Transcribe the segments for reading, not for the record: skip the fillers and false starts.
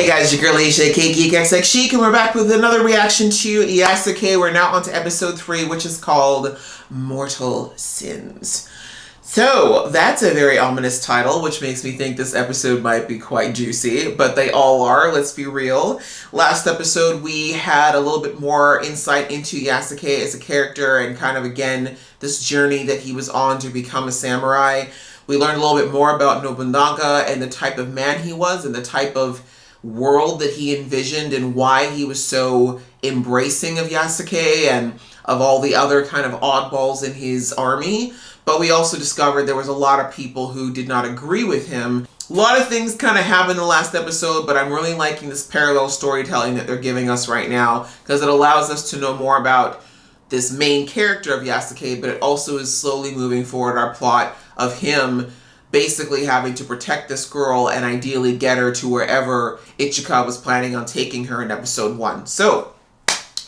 Hey guys, your girl Yasuke, Geek XX Chic, and we're back with another reaction to Yasuke. We're now on to episode 3, which is called Mortal Sins. So, that's a very ominous title, which makes me think this episode might be quite juicy, but they all are, let's be real. Last episode, we had a little bit more insight into Yasuke as a character and kind of, again, this journey that he was on to become a samurai. We learned a little bit more about Nobunaga and the type of man he was and the type of world that he envisioned and why he was so embracing of Yasuke and of all the other kind of oddballs in his army. But we also discovered there was a lot of people who did not agree with him. A lot of things kind of happened in the last episode, but I'm really liking this parallel storytelling that they're giving us right now because it allows us to know more about this main character of Yasuke, but it also is slowly moving forward our plot of him basically having to protect this girl and ideally get her to wherever Ichika was planning on taking her in episode 1. So,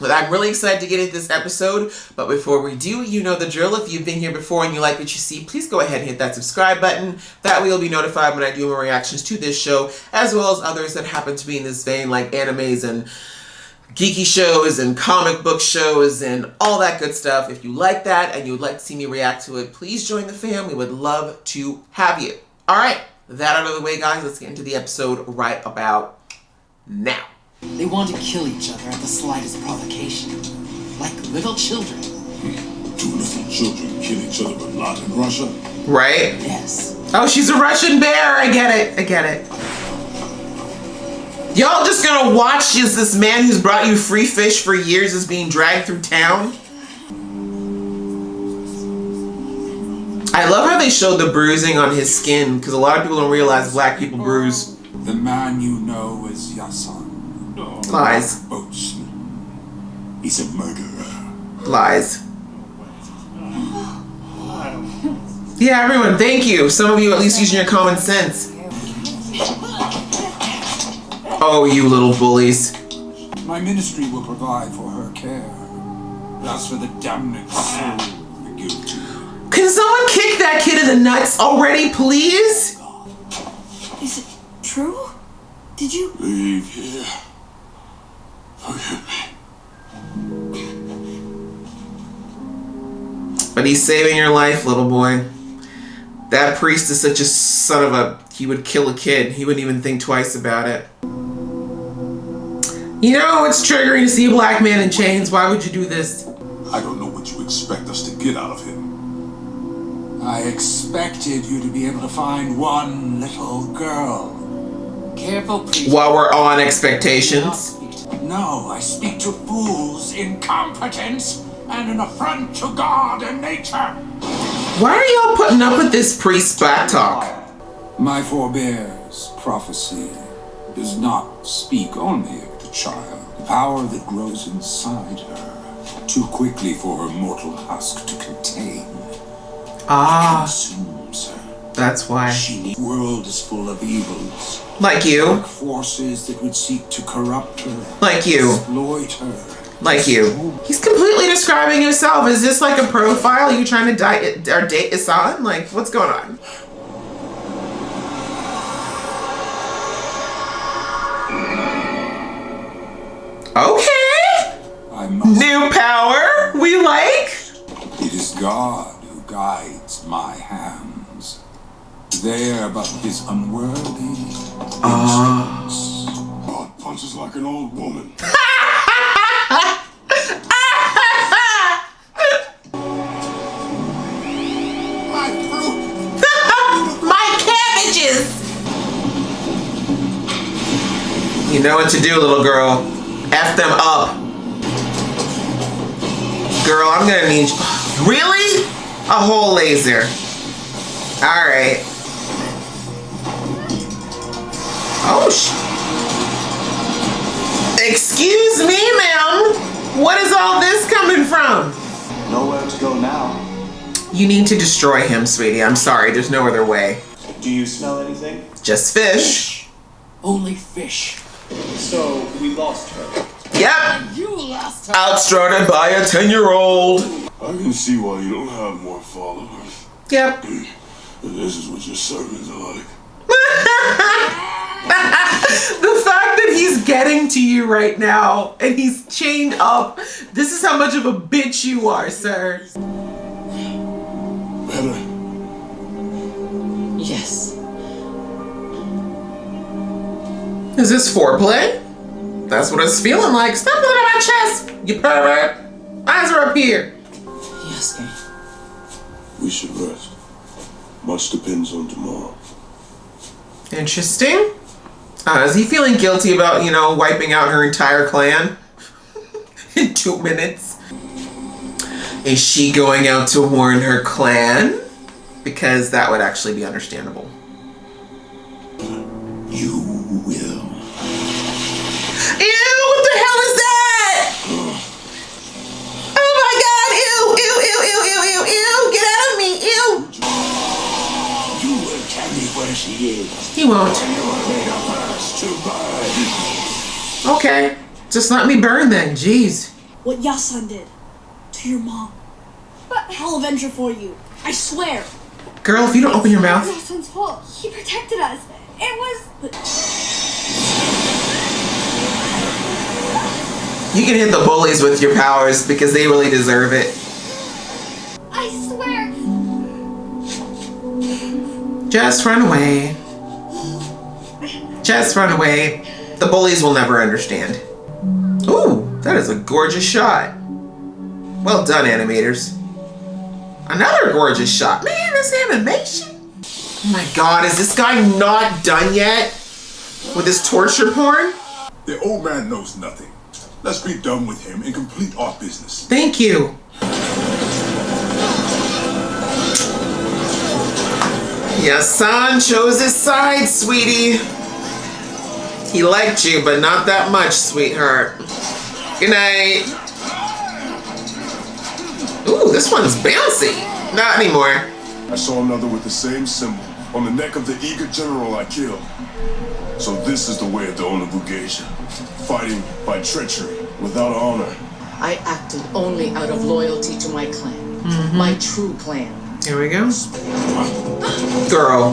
I'm really excited to get into this episode, but before we do, you know the drill. If you've been here before and you like what you see, please go ahead and hit that subscribe button. That way you'll be notified when I do more reactions to this show, as well as others that happen to be in this vein, like animes and geeky shows and comic book shows and all that good stuff. If you like that and you would like to see me react to it, please join the fam. We would love to have you. Alright, that out of the way, guys, let's get into the episode right about now. They want to kill each other at the slightest provocation, like little children. Do little children kill each other a lot in Russia? Right? Yes. Oh, she's a Russian bear. I get it. I get it. Y'all just gonna watch as this man who's brought you free fish for years is being dragged through town? I love how they showed the bruising on his skin, because a lot of people don't realize black people bruise. The man you know is Yasuke. Lies. Boatsman. He's a murderer. Lies. Yeah, everyone, thank you. Some of you at least using your common sense. Oh, you little bullies. My ministry will provide for her care. As for the damned soul of the guilty. Can someone kick that kid in the nuts already, please? Is it true? Did you? Leave here. Forgive me. But he's saving your life, little boy. That priest is such a son of a... He would kill a kid. He wouldn't even think twice about it. You know, it's triggering to see a black man in chains. Why would you do this? I don't know what you expect us to get out of him. I expected you to be able to find one little girl. Careful, priest. While we're on expectations. No, I speak to fools in competence and an affront to God and nature. Why are y'all putting up with this priest back talk? My forebear's prophecy does not speak only of the child, the power that grows inside her, too quickly for her mortal husk to contain. Ah, Consumes her. that's why. The world is full of evils. Like you. Dark forces that would seek to corrupt her. Like you. Exploit her. Like you. He's completely describing himself. Is this like a profile? Are you trying to date Isan? Like, what's going on? Okay. I must. New power. We like. It is God who guides my hands. They are but his unworthy instruments. God punches like an old woman. My fruit! My cabbages. You know what to do, little girl. F them up. Girl, I'm gonna need you. Really? A whole laser. Alright. Oh, excuse me, ma'am. What is all this coming from? Nowhere to go now. You need to destroy him, sweetie. I'm sorry. There's no other way. Do you smell anything? Just fish. Only fish. So, we lost her. Yep. You lost her. Outstarted by a 10-year-old. I can see why you don't have more followers. Yep. This is what your sermons are like. The fact that he's getting to you right now, and he's chained up. This is how much of a bitch you are, sir. Better. Yes. Is this foreplay? That's what it's feeling like. Stop looking at my chest, you pervert. Eyes are up here. Yasuke. We should rest. Much depends on tomorrow. Interesting. Is he feeling guilty about, wiping out her entire clan in 2 minutes? Is she going out to warn her clan? Because that would actually be understandable. You will. Ew, what the hell is that? Oh my god, ew, get out of me, ew. You will tell me where she is. He won't. You will be the first to burn. Okay, just let me burn then, jeez. What Yasan did to your mom. But I'll avenge her for you. I swear. Girl, if you don't open your mouth. Yasan's fault. He protected us. It was... You can hit the bullies with your powers because they really deserve it. I swear. Just run away. Just run away. The bullies will never understand. Ooh, that is a gorgeous shot. Well done, animators. Another gorgeous shot. Man, this animation. Oh my god, is this guy not done yet with his torture porn? The old man knows nothing. Let's be done with him and complete our business. Thank you. Yasan chose his side, sweetie. He liked you, but not that much, sweetheart. Good night. Ooh, this one's bouncy. Not anymore. I saw another with the same symbol on the neck of the eager general I killed. So this is the way of the Onabugation. Fighting by treachery, without honor. I acted only out of loyalty to my clan. My true clan. Here we go. Girl.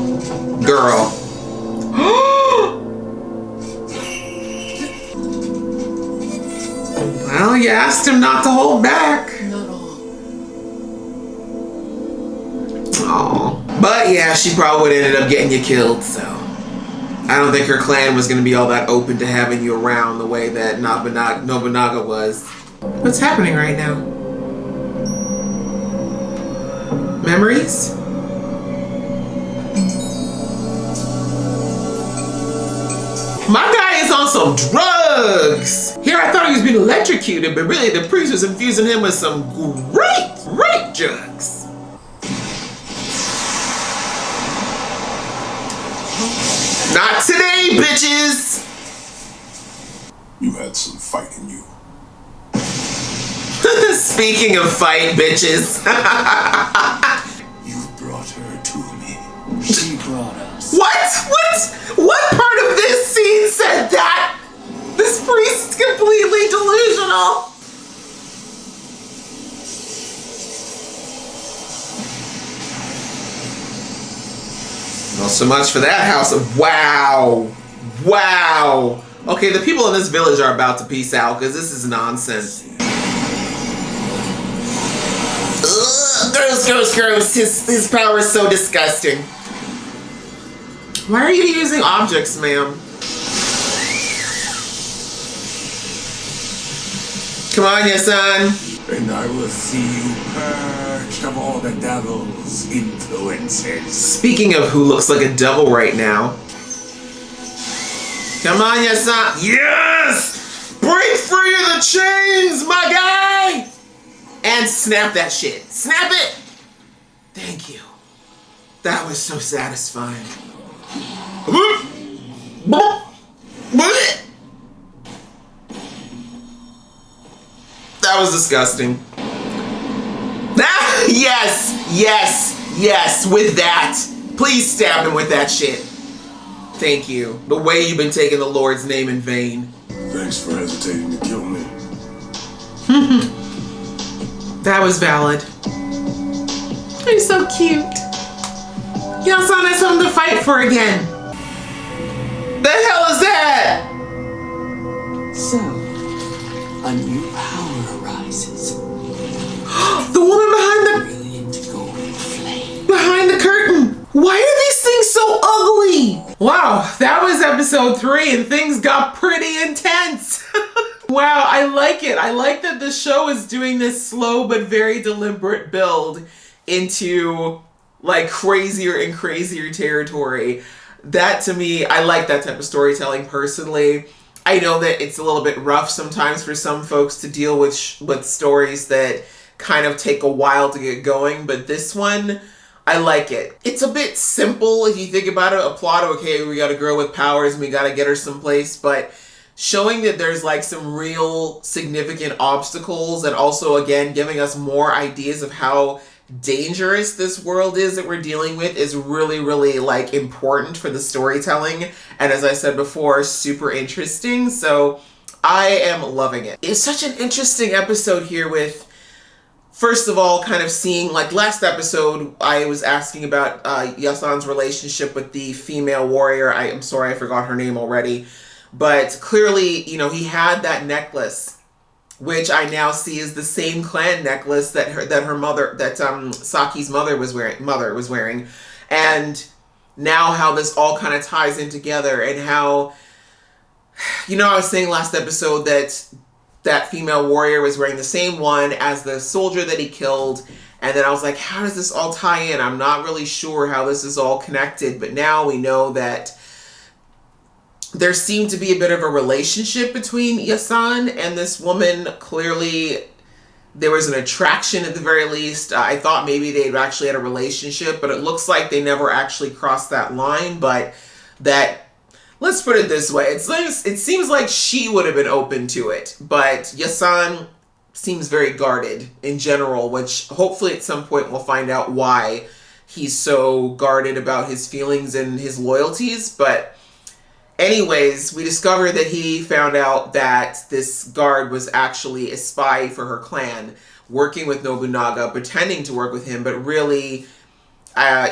Well, you asked him not to hold back. Not all. Oh, but yeah, she probably would have ended up getting you killed, so I don't think her clan was going to be all that open to having you around the way that Nobunaga was. What's happening right now? Memories? My guy is on some drugs! Here I thought he was being electrocuted, but really the priest was infusing him with some great drugs. Not today, bitches! You had some fight in you. Speaking of fight, bitches. You brought her to me. She brought us. What part of this scene said that? This priest's completely delusional. Not so much for that house. Wow. Okay, the people in this village are about to peace out because this is nonsense. Ugh, gross. His power is so disgusting. Why are you using objects, ma'am? Come on, Yasan. And I will see you purged of all the devil's influences. Speaking of who looks like a devil right now. Come on, Yasan. Yes! Break free of the chains, my guy! And snap that shit. Snap it! Thank you. That was so satisfying. That was disgusting. Ah, yes, with that. Please stab him with that shit. Thank you. The way you've been taking the Lord's name in vain. Thanks for hesitating to kill me. That was valid. You're so cute. Yasan has something to fight for again. The hell is that? So, a new power arises. The woman Brilliant golden flame. behind the curtain. Why are these things so ugly? Wow, that was episode 3 and things got pretty intense. Wow, I like it. I like that the show is doing this slow but very deliberate build into like crazier and crazier territory. That to me, I like that type of storytelling personally. I know that it's a little bit rough sometimes for some folks to deal with stories that kind of take a while to get going, but this one, I like it. It's a bit simple if you think about it. A plot, okay, we got a girl with powers and we got to get her someplace, but showing that there's like some real significant obstacles and also again giving us more ideas of how dangerous this world is that we're dealing with is really, really like important for the storytelling. And as I said before, super interesting. So I am loving it. It's such an interesting episode here with, first of all, kind of seeing, like last episode, I was asking about Yasan's relationship with the female warrior. I'm sorry, I forgot her name already. But clearly, you know, he had that necklace, which I now see is the same clan necklace that Saki's mother was wearing. And now how this all kind of ties in together and how, you know, I was saying last episode that female warrior was wearing the same one as the soldier that he killed. And then I was like, how does this all tie in? I'm not really sure how this is all connected. But now we know that there seemed to be a bit of a relationship between Yasan and this woman. Clearly, there was an attraction at the very least. I thought maybe they'd actually had a relationship, but it looks like they never actually crossed that line. But that, let's put it this way, it seems like she would have been open to it. But Yasan seems very guarded in general, which hopefully at some point we'll find out why he's so guarded about his feelings and his loyalties. But anyways, we discovered that he found out that this guard was actually a spy for her clan, working with Nobunaga, pretending to work with him, but really,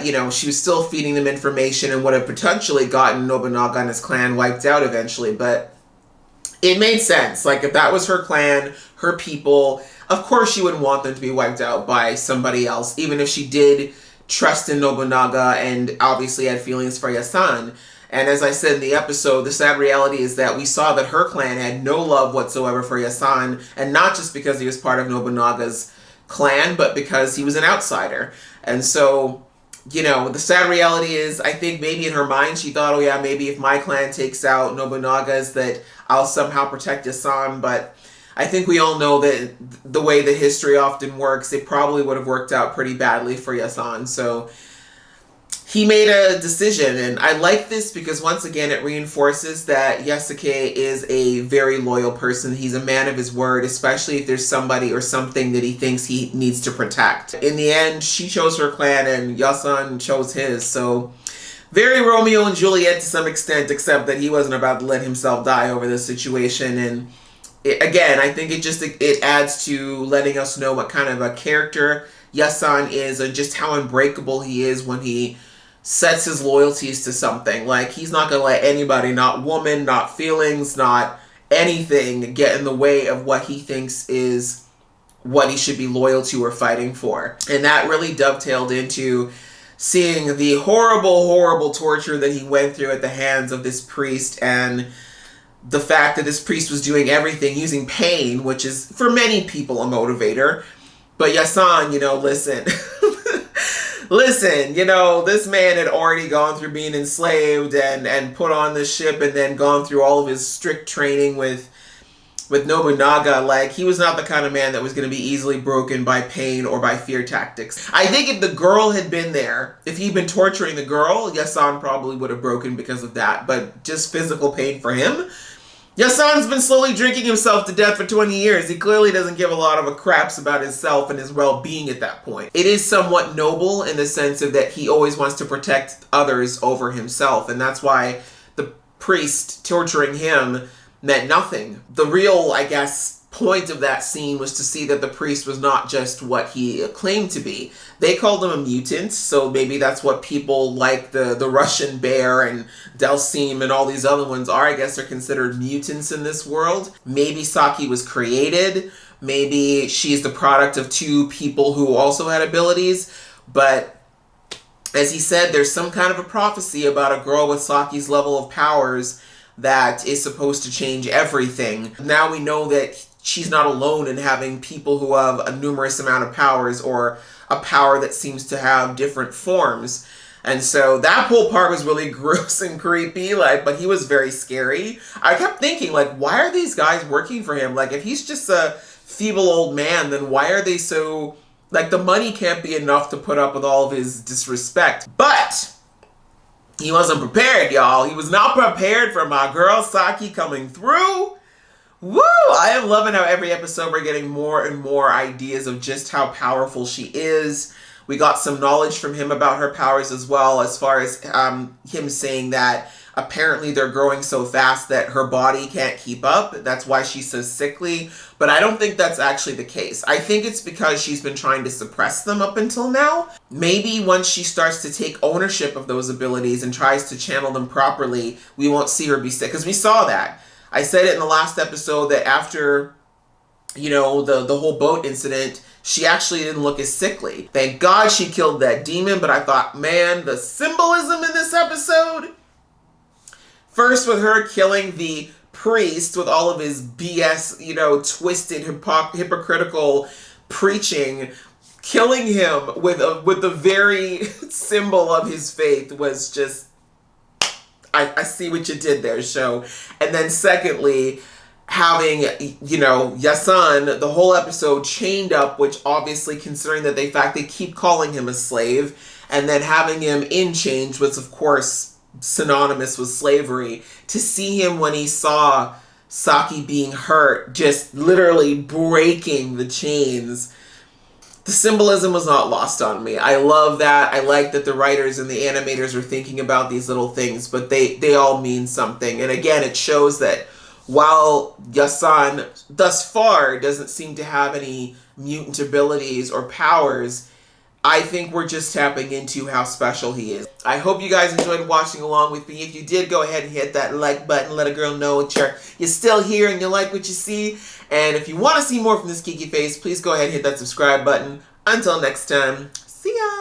you know, she was still feeding them information and would have potentially gotten Nobunaga and his clan wiped out eventually. But it made sense. Like, if that was her clan, her people, of course she wouldn't want them to be wiped out by somebody else, even if she did trust in Nobunaga and obviously had feelings for Yasan. And as I said in the episode, the sad reality is that we saw that her clan had no love whatsoever for Yasan, and not just because he was part of Nobunaga's clan, but because he was an outsider. And so, you know, the sad reality is, I think maybe in her mind she thought, oh yeah, maybe if my clan takes out Nobunaga's that I'll somehow protect Yasan. But I think we all know that the way that history often works, it probably would have worked out pretty badly for Yasan. So he made a decision, and I like this because once again it reinforces that Yasuke is a very loyal person. He's a man of his word, especially if there's somebody or something that he thinks he needs to protect. In the end, she chose her clan and Yasan chose his, so very Romeo and Juliet to some extent, except that he wasn't about to let himself die over this situation. And again, I think it adds to letting us know what kind of a character Yasan is and just how unbreakable he is when he sets his loyalties to something. Like, he's not going to let anybody, not woman, not feelings, not anything, get in the way of what he thinks is what he should be loyal to or fighting for. And that really dovetailed into seeing the horrible, horrible torture that he went through at the hands of this priest, and the fact that this priest was doing everything using pain, which is for many people a motivator. But Yasan, you know, listen, listen, you know, this man had already gone through being enslaved and put on this ship and then gone through all of his strict training with Nobunaga. Like, he was not the kind of man that was going to be easily broken by pain or by fear tactics. I think if the girl had been there, if he'd been torturing the girl, Yasan probably would have broken because of that. But just physical pain for him? Yasan's been slowly drinking himself to death for 20 years. He clearly doesn't give a lot of a craps about himself and his well-being at that point. It is somewhat noble in the sense of that he always wants to protect others over himself. And that's why the priest torturing him meant nothing. The real, I guess, point of that scene was to see that the priest was not just what he claimed to be. They called him a mutant, so maybe that's what people like the Russian bear and Dalsim and all these other ones are. I guess they're considered mutants in this world. Maybe Saki was created. Maybe she's the product of two people who also had abilities. But as he said, there's some kind of a prophecy about a girl with Saki's level of powers that is supposed to change everything. Now we know that she's not alone in having people who have a numerous amount of powers, or a power that seems to have different forms. And so that whole part was really gross and creepy, but he was very scary. I kept thinking, why are these guys working for him? If he's just a feeble old man, then why are they so, the money can't be enough to put up with all of his disrespect. But he wasn't prepared, y'all. He was not prepared for my girl Saki coming through. Woo! I am loving how every episode we're getting more and more ideas of just how powerful she is. We got some knowledge from him about her powers as well, as far as him saying that apparently they're growing so fast that her body can't keep up. That's why she's so sickly. But I don't think that's actually the case. I think it's because she's been trying to suppress them up until now. Maybe once she starts to take ownership of those abilities and tries to channel them properly, we won't see her be sick. Because we saw that. I said it in the last episode that after, the whole boat incident, she actually didn't look as sickly. Thank God she killed that demon, but I thought, man, the symbolism in this episode. First with her killing the priest with all of his BS, twisted, hypocritical preaching, killing him with the very symbol of his faith was just, I see what you did there, show. And then secondly, having, Yasun, the whole episode chained up, which obviously, considering that they keep calling him a slave, and then having him in chains, was of course synonymous with slavery. To see him when he saw Saki being hurt, just literally breaking the chains, the symbolism was not lost on me. I love that. I like that the writers and the animators are thinking about these little things, but they all mean something. And again, it shows that while Yasun thus far doesn't seem to have any mutant abilities or powers, I think we're just tapping into how special he is. I hope you guys enjoyed watching along with me. If you did, go ahead and hit that like button. Let a girl know you're still here and you like what you see. And if you want to see more from this geeky face, please go ahead and hit that subscribe button. Until next time, see ya!